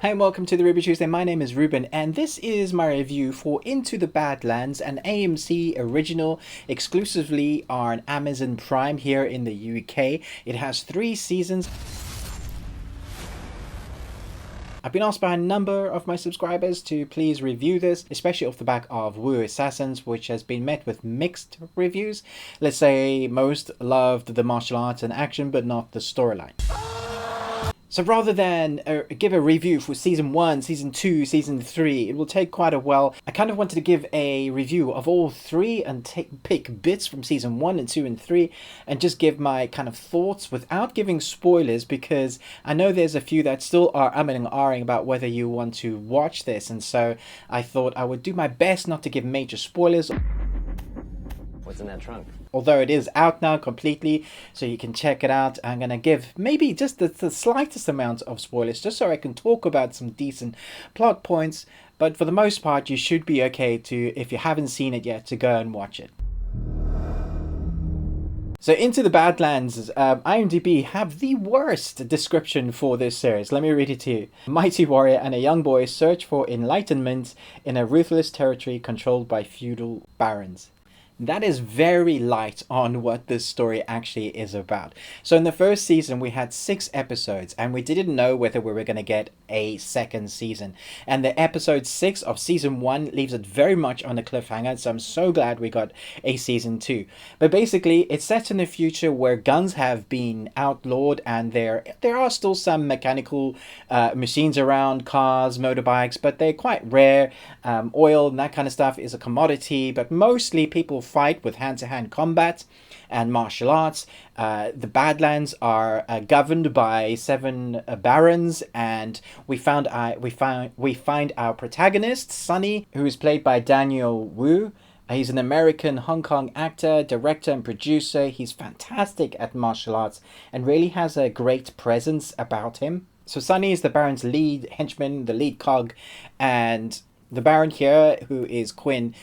Hi and welcome to the Ruby Tuesday. My name is Ruben and this is my review for Into the Badlands, an AMC original exclusively on Amazon Prime here in the UK. It has 3 seasons. I've been asked by a number of my subscribers to please review this, especially off the back of Wu Assassins, which has been met with mixed reviews. Let's say most loved the martial arts and action, but not the storyline. So rather than give a review for Season 1, Season 2, Season 3, it will take quite a while. I kind of wanted to give a review of all 3 and pick bits from Season 1 and 2 and 3 and just give my kind of thoughts without giving spoilers, because I know there's a few that still are umming and ahhing about whether you want to watch this, and so I thought I would do my best not to give major spoilers. What's in that trunk? Although it is out now completely, so you can check it out. I'm going to give maybe just the slightest amount of spoilers, just so I can talk about some decent plot points. But for the most part, you should be okay to, if you haven't seen it yet, to go and watch it. So Into the Badlands, IMDb have the worst description for this series. Let me read it to you. A mighty warrior and a young boy search for enlightenment in a ruthless territory controlled by feudal barons. That is very light on what this story actually is about. So in the first season, we had 6 episodes and we didn't know whether we were going to get a second season. And the episode 6 of season 1 leaves it very much on a cliffhanger. So I'm so glad we got a season 2. But basically, it's set in a future where guns have been outlawed and there are still some mechanical machines around, cars, motorbikes, but they're quite rare. Oil and that kind of stuff is a commodity, but mostly people fight with hand-to-hand combat and martial arts. The Badlands are governed by 7 barons, and we find our protagonist Sonny, who is played by Daniel Wu. He's an American Hong Kong actor, director and producer. He's fantastic at martial arts and really has a great presence about him. So Sonny is the Baron's lead henchman, the lead cog, and the Baron here, who is Quinn,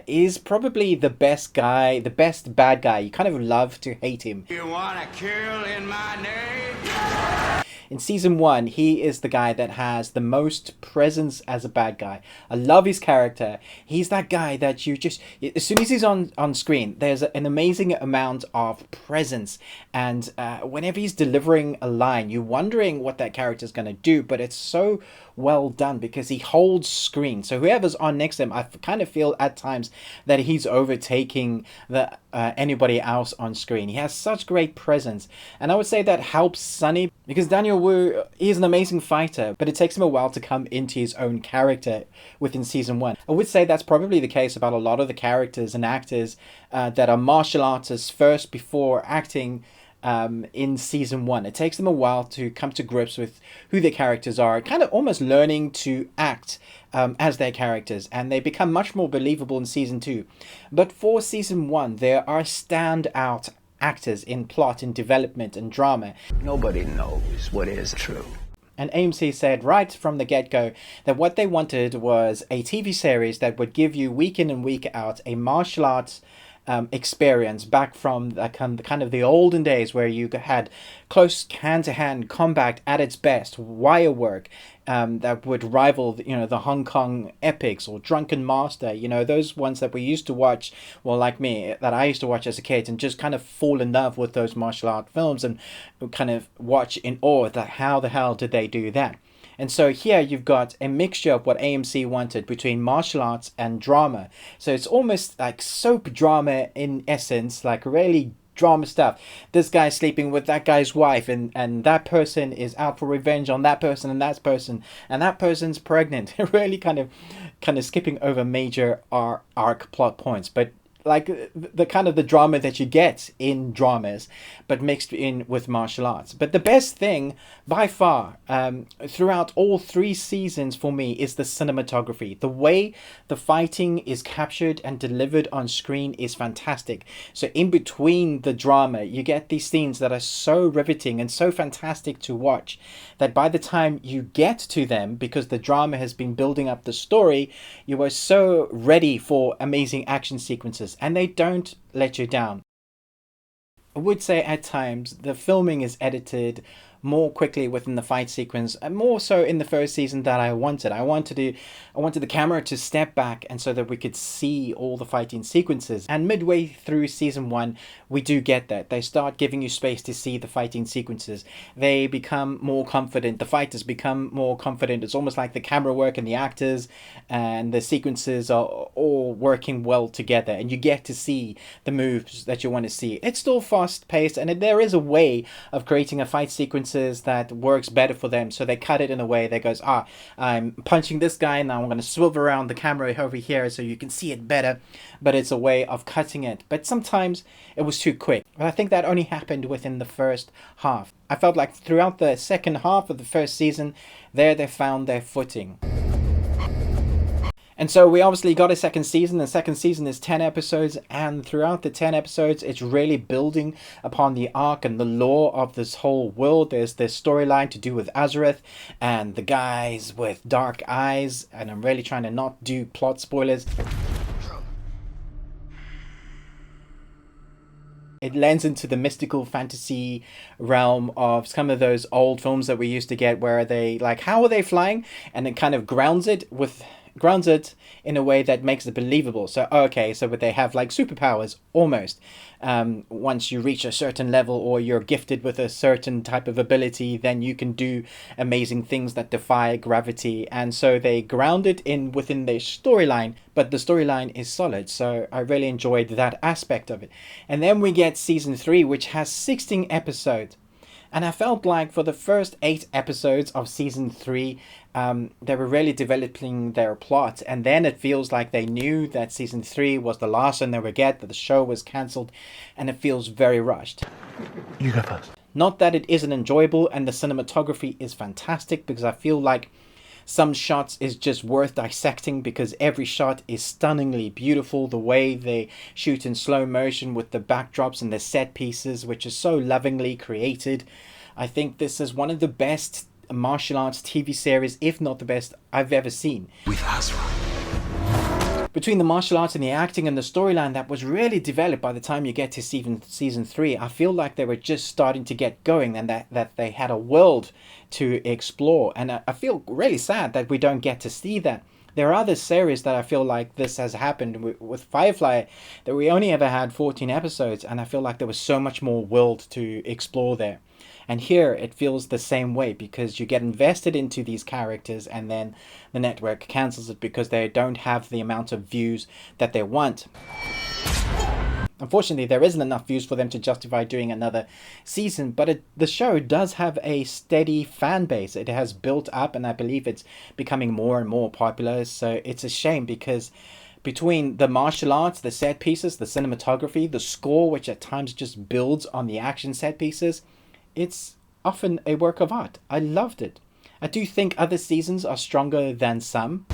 is probably the best guy, the best bad guy. You kind of love to hate him. You wanna kill in my name? In season 1, he is the guy that has the most presence as a bad guy. I love his character. He's that guy that you just, as soon as he's on screen, there's an amazing amount of presence. And whenever he's delivering a line, you're wondering what that character is going to do, but it's so well done because he holds screen. So whoever's on next to him, I kind of feel at times that he's overtaking anybody else on screen. He has such great presence. And I would say that helps Sonny because Daniel Wu is an amazing fighter, but it takes him a while to come into his own character within season 1. I would say that's probably the case about a lot of the characters and actors that are martial artists first before acting in season 1. It takes them a while to come to grips with who their characters are, kind of almost learning to act as their characters, and they become much more believable in season 2. But for season 1, there are standout actors in plot, in development, and drama. Nobody knows what is true. And AMC said right from the get-go that what they wanted was a TV series that would give you week in and week out a martial arts experience back from the kind of the olden days where you had close hand-to-hand combat at its best, wire work that would rival the Hong Kong epics or Drunken Master, those ones that we used to watch, well, like me, that I used to watch as a kid and just kind of fall in love with those martial art films and kind of watch in awe that how the hell did they do that. And so here you've got a mixture of what AMC wanted between martial arts and drama. So it's almost like soap drama in essence, like really drama stuff. This guy's sleeping with that guy's wife, and that person is out for revenge on that person, and that person's pregnant. Really kind of skipping over major arc plot points, but like the kind of the drama that you get in dramas, but mixed in with martial arts. But the best thing by far throughout all 3 seasons for me is the cinematography. The way the fighting is captured and delivered on screen is fantastic. So in between the drama, you get these scenes that are so riveting and so fantastic to watch that by the time you get to them, because the drama has been building up the story, you are so ready for amazing action sequences, and they don't let you down. I would say at times the filming is edited more quickly within the fight sequence, and more so in the first season that I wanted. I wanted the camera to step back, and so that we could see all the fighting sequences. And midway through season 1, we do get that. They start giving you space to see the fighting sequences. They become more confident. The fighters become more confident. It's almost like the camera work and the actors and the sequences are all working well together, and you get to see the moves that you want to see. It's still fast paced, and there is a way of creating a fight sequences that works better for them. So they cut it in a way that goes, I'm punching this guy, and now I'm going to swivel around the camera over here so you can see it better. But it's a way of cutting it. But sometimes it was too quick. But I think that only happened within the first half. I felt like throughout the second half of the first season, they found their footing. And so we obviously got a second season. The second season is 10 episodes, and throughout the 10 episodes, it's really building upon the arc and the lore of this whole world. There's this storyline to do with Azareth and the guys with dark eyes, and I'm really trying to not do plot spoilers. It lends into the mystical fantasy realm of some of those old films that we used to get, where they like, how are they flying? And it kind of grounds it in a way that makes it believable. So okay, so but they have like superpowers almost. Once you reach a certain level, or you're gifted with a certain type of ability, then you can do amazing things that defy gravity. And so they ground it within their storyline, but the storyline is solid. So I really enjoyed that aspect of it. And then we get season 3, which has 16 episodes. And I felt like for the first 8 episodes of season 3, they were really developing their plot. And then it feels like they knew that season 3 was the last one they would get, that the show was cancelled. And it feels very rushed. You go first. Not that it isn't enjoyable, and the cinematography is fantastic, because I feel like some shots is just worth dissecting, because every shot is stunningly beautiful. The way they shoot in slow motion with the backdrops and the set pieces, which is so lovingly created. I think this is one of the best martial arts TV series, if not the best, I've ever seen. With Azra. Between the martial arts and the acting and the storyline that was really developed by the time you get to season 3, I feel like they were just starting to get going, and that they had a world to explore. And I feel really sad that we don't get to see that. There are other series that I feel like this has happened with Firefly, that we only ever had 14 episodes, and I feel like there was so much more world to explore there. And here it feels the same way, because you get invested into these characters, and then the network cancels it because they don't have the amount of views that they want. Unfortunately, there isn't enough views for them to justify doing another season, but the show does have a steady fan base. It has built up, and I believe it's becoming more and more popular. So it's a shame, because between the martial arts, the set pieces, the cinematography, the score, which at times just builds on the action set pieces, it's often a work of art. I loved it. I do think other seasons are stronger than some.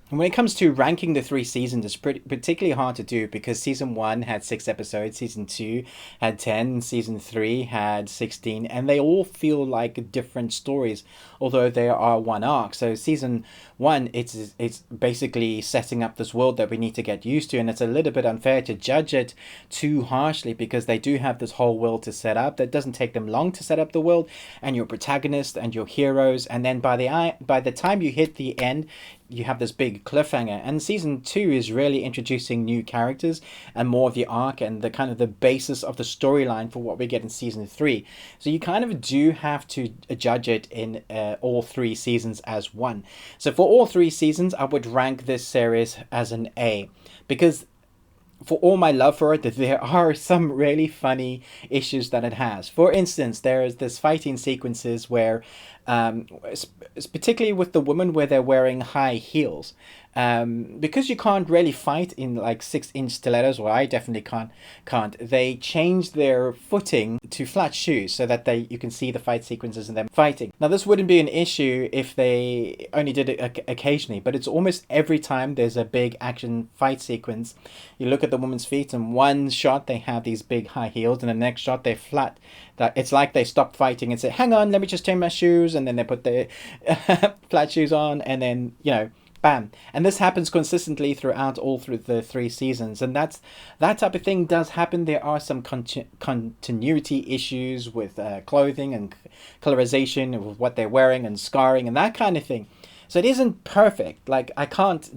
And when it comes to ranking the 3 seasons, it's particularly hard to do, because season 1 had 6 episodes, season 2 had 10, season 3 had 16, and they all feel like different stories, although they are one arc. So season 1, it's basically setting up this world that we need to get used to, and it's a little bit unfair to judge it too harshly, because they do have this whole world to set up. That doesn't take them long to set up the world, and your protagonist and your heroes, and then by the time you hit the end, you have this big cliffhanger. And season 2 is really introducing new characters and more of the arc and the kind of the basis of the storyline for what we get in season 3. So you kind of do have to judge it in all 3 seasons as one. So for all 3 seasons, I would rank this series as an A, because for all my love for it, there are some really funny issues that it has. For instance, there is this fighting sequences where, particularly with the women, where they're wearing high heels. Because you can't really fight in like 6-inch stilettos, or I definitely can't. They change their footing to flat shoes so that you can see the fight sequences and them fighting. Now this wouldn't be an issue if they only did it occasionally, but it's almost every time there's a big action fight sequence. You look at the woman's feet, and one shot they have these big high heels, and the next shot they're flat. That it's like they stopped fighting and said, "Hang on, let me just change my shoes," and then they put their flat shoes on, and then bam. And this happens consistently throughout all through the 3 seasons, and that type of thing does happen. There are some continuity issues with clothing and colorization of what they're wearing and scarring and that kind of thing. So it isn't perfect. Like, I can't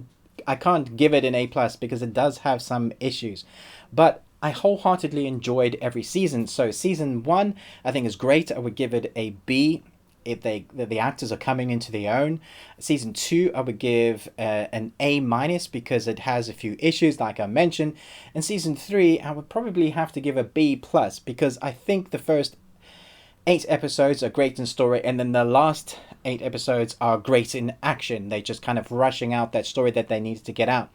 give it an A+ because it does have some issues, but I wholeheartedly enjoyed every season. So season 1 I think is great. I would give it a B if the actors are coming into their own. Season 2 I would give an A- because it has a few issues like I mentioned. And season 3 I would probably have to give a B+ because I think the first 8 episodes are great in story, and then the last 8 episodes are great in action. They just kind of rushing out that story that they needed to get out.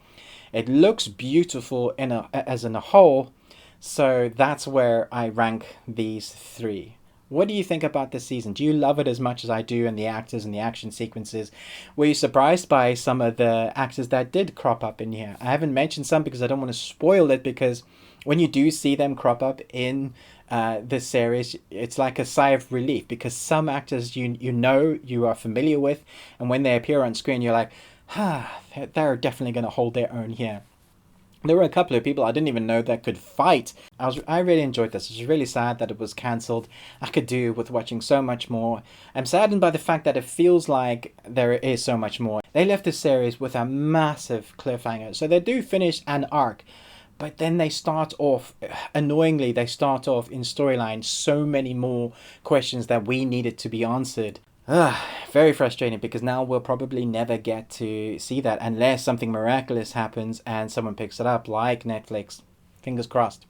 It looks beautiful as in a whole, so that's where I rank these 3. What do you think about this season? Do you love it as much as I do, and the actors and the action sequences? Were you surprised by some of the actors that did crop up in here? I haven't mentioned some because I don't want to spoil it, because when you do see them crop up in this series, it's like a sigh of relief, because some actors you are familiar with, and when they appear on screen you're like, they're definitely going to hold their own here. There were a couple of people I didn't even know that could fight. I really enjoyed this. It's really sad that it was cancelled. I could do with watching so much more. I'm saddened by the fact that it feels like there is so much more. They left this series with a massive cliffhanger. So they do finish an arc, but then they start off, annoyingly, they start off in storyline so many more questions that we needed to be answered. Very frustrating, because now we'll probably never get to see that unless something miraculous happens and someone picks it up, like Netflix. Fingers crossed.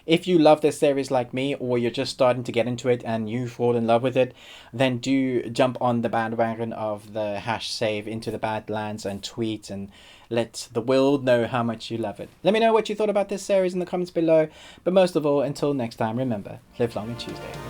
If you love this series like me, or you're just starting to get into it and you fall in love with it, then do jump on the bandwagon of the #save into the Badlands and tweet and let the world know how much you love it. Let me know what you thought about this series in the comments below. But most of all, until next time, remember, live long and Tuesday.